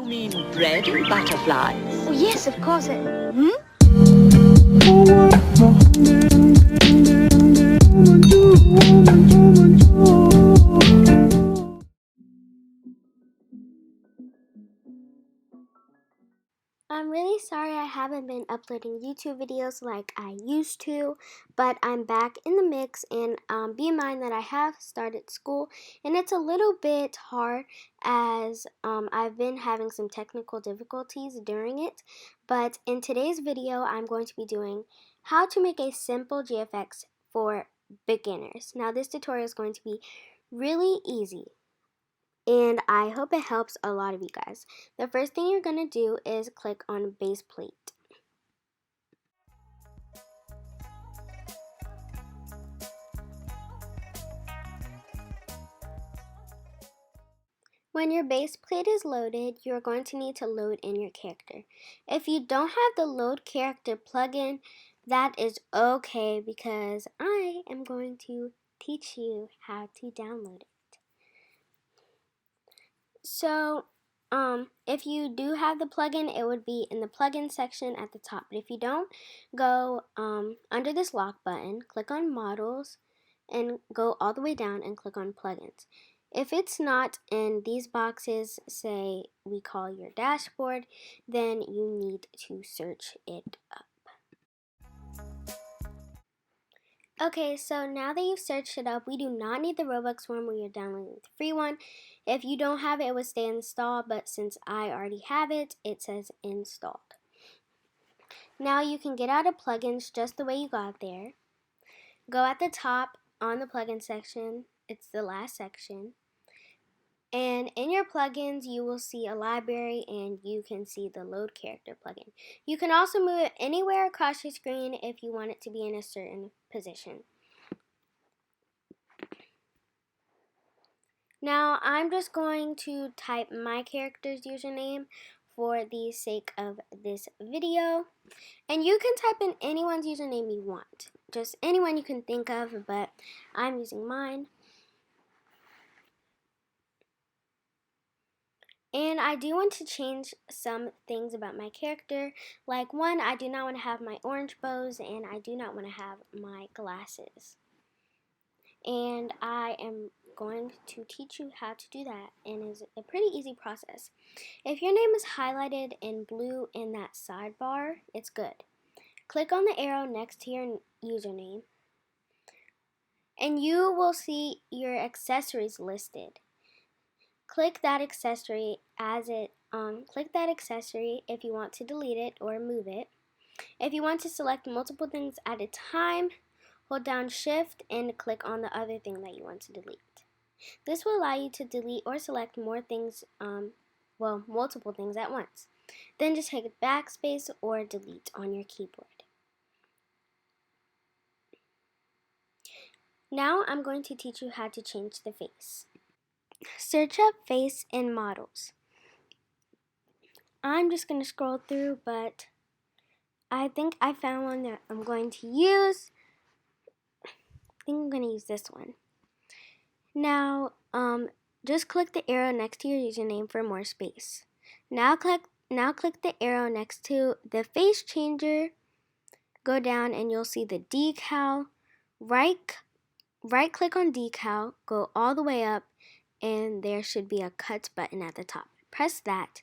mean bread and butterflies? Oh, yes, of course. I'm really sorry I haven't been uploading YouTube videos like I used to, but I'm back in the mix, and be in mind that I have started school, and it's a little bit hard as I've been having some technical difficulties during it. But in today's video, I'm going to be doing how to make a simple GFX for beginners. Now, this tutorial is going to be really easy, and I hope it helps a lot of you guys. The first thing you're going to do is click on base plate. When your base plate is loaded, you're going to need to load in your character. If you don't have the load character plugin, that is okay, because I am going to teach you how to download it. So, if you do have the plugin, it would be in the plugin section at the top. But if you don't, go under this lock button, click on models, and go all the way down and click on plugins. If it's not in these boxes, say we call your dashboard, then you need to search it up. Okay, so now that you've searched it up, we do not need the Roblox one where you're downloading the free one. If you don't have it, it would stay installed, but since I already have it, it says installed. Now you can get out of plugins just the way you got there. Go at the top on the plugin section, it's the last section. And in your plugins, you will see a library, and you can see the load character plugin. You can also move it anywhere across your screen if you want it to be in a certain position. Now I'm just going to type my character's username for the sake of this video. And you can type in anyone's username you want. Just anyone you can think of, but I'm using mine. And I do want to change some things about my character. Like, one, I do not want to have my orange bows, and I do not want to have my glasses. And I am going to teach you how to do that, and it's a pretty easy process. If your name is highlighted in blue in that sidebar, it's good. Click on the arrow next to your username, and you will see your accessories listed. Click that accessory if you want to delete it or move it. If you want to select multiple things at a time, hold down Shift and click on the other thing that you want to delete. This will allow you to delete or select more things, multiple things at once. Then just hit backspace or delete on your keyboard. Now I'm going to teach you how to change the face. Search up face in models. I'm just going to scroll through, but I think I found one that I'm going to use. I think I'm going to use this one. Now, just click the arrow next to your username for more space. Now click the arrow next to the face changer. Go down and you'll see the decal. Right click on decal, go all the way up, and there should be a cut button at the top. Press that,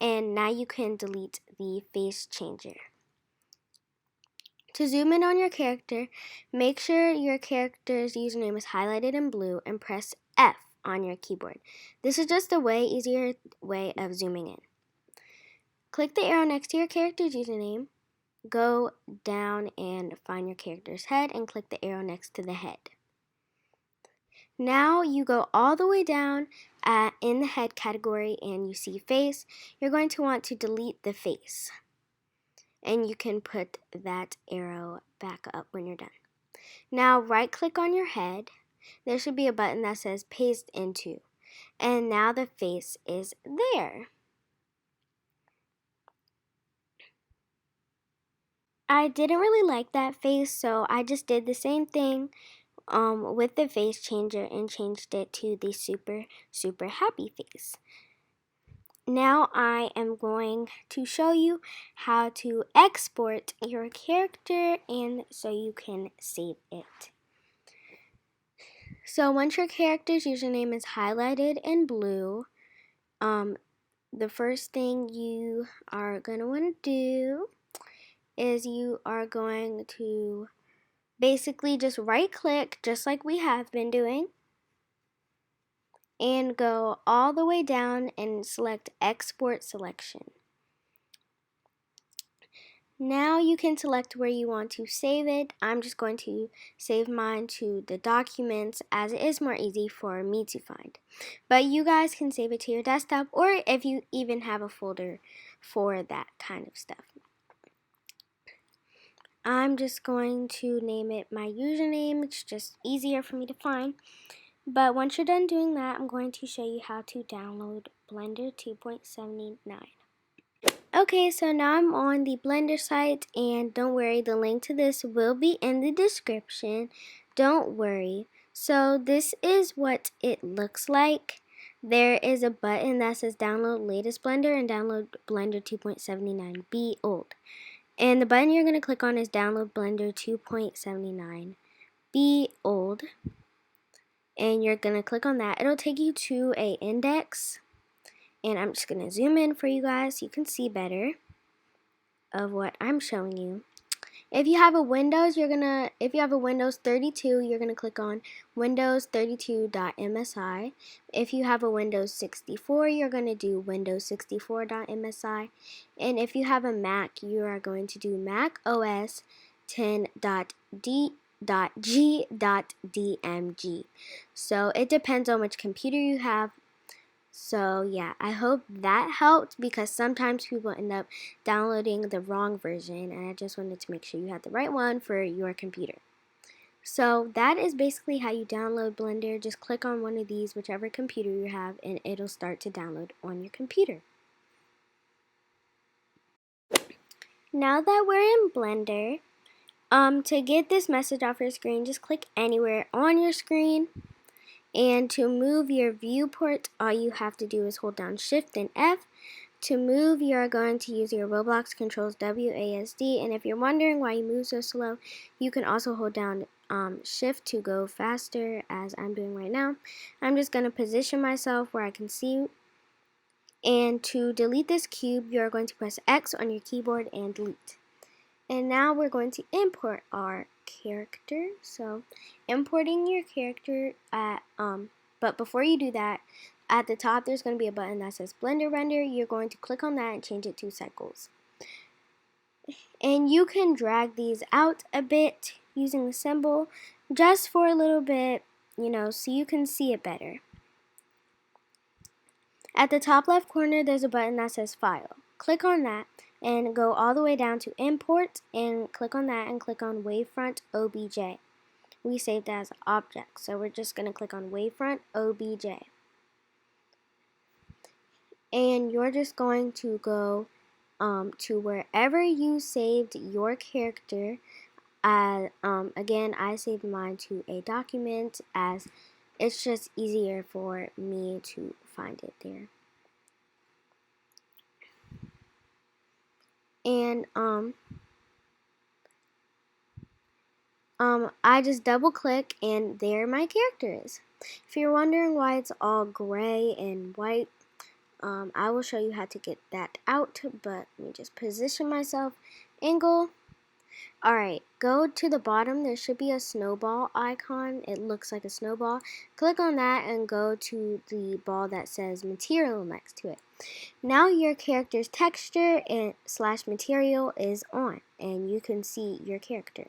and now you can delete the face changer. To zoom in on your character, make sure your character's username is highlighted in blue and press F on your keyboard. This is just a way easier way of zooming in. Click the arrow next to your character's username, go down and find your character's head and click the arrow next to the head. Now you go all the way down in the head category and you see face. You're going to want to delete the face. And you can put that arrow back up when you're done. Now right click on your head. There should be a button that says paste into. And now the face is there. I didn't really like that face, so I just did the same thing with the face changer and changed it to the super happy face. now I am going to show you how to export your character and so you can save it. So once your character's username is highlighted in blue, the first thing you are going to want to do is you are going to basically just right click just like we have been doing and go all the way down and select export selection. Now you can select where you want to save it. I'm just going to save mine to the documents as it is more easy for me to find. But you guys can save it to your desktop or if you even have a folder for that kind of stuff. I'm just going to name it my username. It's just easier for me to find. But once you're done doing that, I'm going to show you how to download Blender 2.79. Okay, so now I'm on the Blender site, and don't worry, the link to this will be in the description. Don't worry. So this is what it looks like. There is a button that says download latest Blender and download Blender 2.79 be old. And the button you're going to click on is download Blender 2.79 be old. And you're going to click on that. It'll take you to an index. And I'm just going to zoom in for you guys so you can see better of what I'm showing you. If you have a Windows, if you have a Windows 32, you're going to click on Windows 32.msi. If you have a Windows 64, you're going to do Windows 64.msi. And if you have a Mac, you are going to do Mac OS 10.g.dmg. So it depends on which computer you have. So yeah, I hope that helped because sometimes people end up downloading the wrong version, and I just wanted to make sure you had the right one for your computer. So that is basically how you download Blender. Just click on one of these, whichever computer you have, and it'll start to download on your computer. Now that we're in Blender, to get this message off your screen, just click anywhere on your screen. And to move your viewport, all you have to do is hold down Shift and F. To move, you're going to use your Roblox controls WASD. And if you're wondering why you move so slow, you can also hold down Shift to go faster, as I'm doing right now. I'm just going to position myself where I can see. And to delete this cube, you're going to press X on your keyboard and delete. And now we're going to import our character. So importing your character but before you do that, at the top there's going to be a button that says Blender Render. You're going to click on that and change it to cycles. And you can drag these out a bit using the symbol just for a little bit, so you can see it better. At the top left corner there's a button that says File. Click on that and go all the way down to Import and click on that and click on Wavefront OBJ. We saved that as an object, so we're just going to click on Wavefront OBJ. And you're just going to go to wherever you saved your character. Again, I saved mine to a document as it's just easier for me to find it there. And I just double click and there my character is. If you're wondering why it's all gray and white, I will show you how to get that out, but let me just position myself, angle. Alright, go to the bottom. There should be a snowball icon. It looks like a snowball. Click on that and go to the ball that says material next to it. Now your character's texture and / material is on and you can see your character.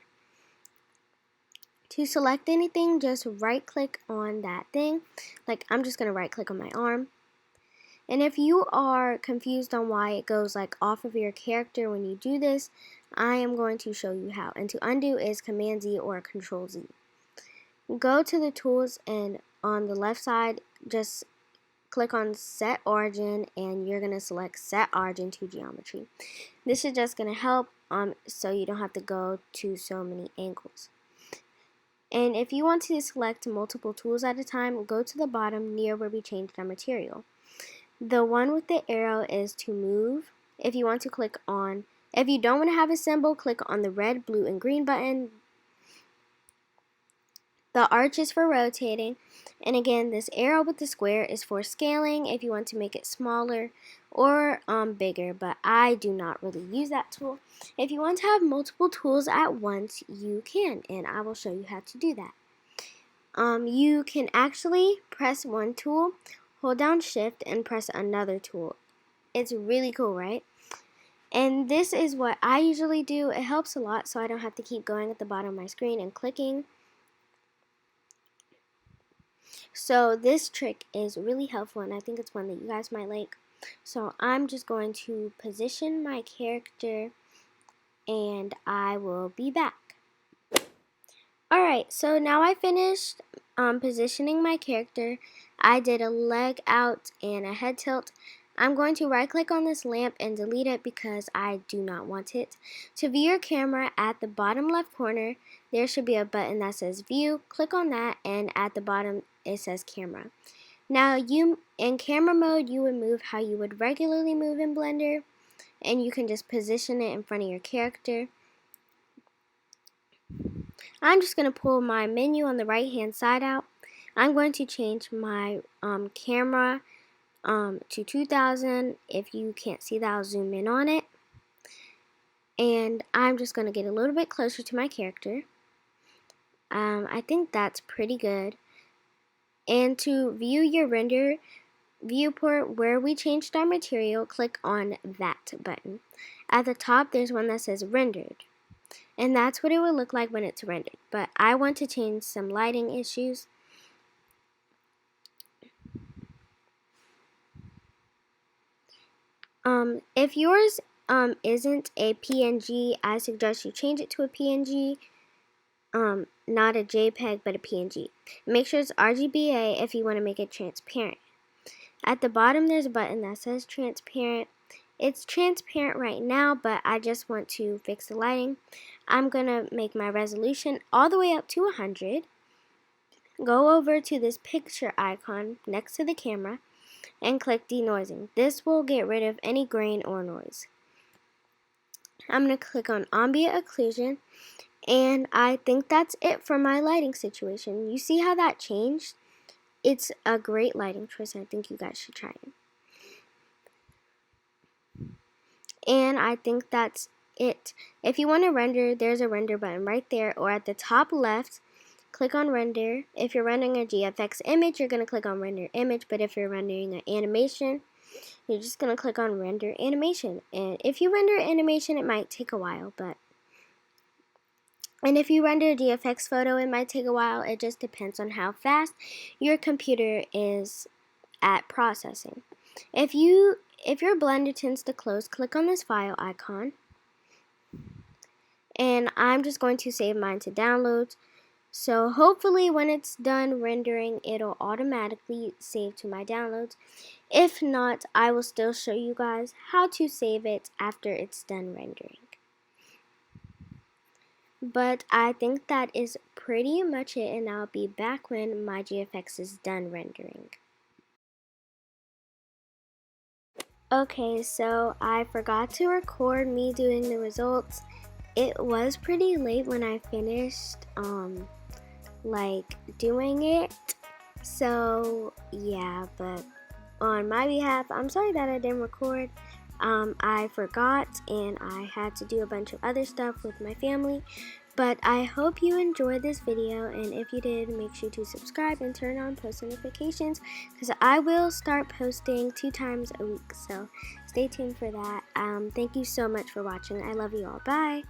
To select anything, just right click on that thing. Like I'm just going to right click on my arm. And if you are confused on why it goes like off of your character when you do this, I am going to show you how. And to undo is Command Z or Control Z. Go to the tools and on the left side, just click on Set Origin and you're going to select Set Origin to Geometry. This is just going to help so you don't have to go to so many angles. And if you want to select multiple tools at a time, go to the bottom near where we changed our material. The one with the arrow is to move. If you want to click on, if you don't want to have a symbol, click on the red, blue, and green button. The arch is for rotating. And again, this arrow with the square is for scaling if you want to make it smaller or bigger, but I do not really use that tool. If you want to have multiple tools at once, you can, and I will show you how to do that. You can actually press one tool, hold down shift, and press another tool. It's really cool, right? And this is what I usually do. It helps a lot so I don't have to keep going at the bottom of my screen and clicking. So this trick is really helpful, and I think it's one that you guys might like. So I'm just going to position my character, and I will be back. Alright, so now I finished positioning my character. I did a leg out and a head tilt. I'm going to right click on this lamp and delete it because I do not want it. To view your camera, at the bottom left corner, there should be a button that says view. Click on that, and at the bottom it says camera. Now in camera mode, you would move how you would regularly move in Blender, and you can just position it in front of your character. I'm just going to pull my menu on the right hand side out. I'm going to change my camera to 2000. If you can't see that, I'll zoom in on it. And I'm just going to get a little bit closer to my character. I think that's pretty good. And to view your render viewport where we changed our material, click on that button. At the top, there's one that says rendered. And that's what it would look like when it's rendered. But I want to change some lighting issues. If yours isn't a PNG, I suggest you change it to a PNG. Not a JPEG, but a PNG. Make sure it's RGBA if you want to make it transparent. At the bottom, there's a button that says transparent. It's transparent right now, but I just want to fix the lighting. I'm going to make my resolution all the way up to 100. Go over to this picture icon next to the camera and click denoising. This will get rid of any grain or noise. I'm going to click on ambient occlusion, and I think that's it for my lighting situation. You see how that changed? It's a great lighting choice. I think you guys should try it. And I think that's it. If you want to render, there's a render button right there, or at the top left, click on render. If you're rendering a GFX image, you're going to click on render image, but if you're rendering an animation, you're just going to click on render animation. And if you render animation, it might take a while, and if you render a GFX photo, it might take a while. It just depends on how fast your computer is at processing. If your Blender tends to close, click on this file icon. And I'm just going to save mine to downloads. So hopefully when it's done rendering, it'll automatically save to my downloads. If not, I will still show you guys how to save it after it's done rendering. But I think that is pretty much it, and I'll be back when my GFX is done rendering. Okay, so I forgot to record me doing the results. It was pretty late when I finished doing it. So yeah, but on my behalf, I'm sorry that I didn't record. I forgot, and I had to do a bunch of other stuff with my family. But I hope you enjoyed this video, and if you did, make sure to subscribe and turn on post notifications, because I will start posting 2 times a week, so stay tuned for that. Thank you so much for watching. I love you all. Bye!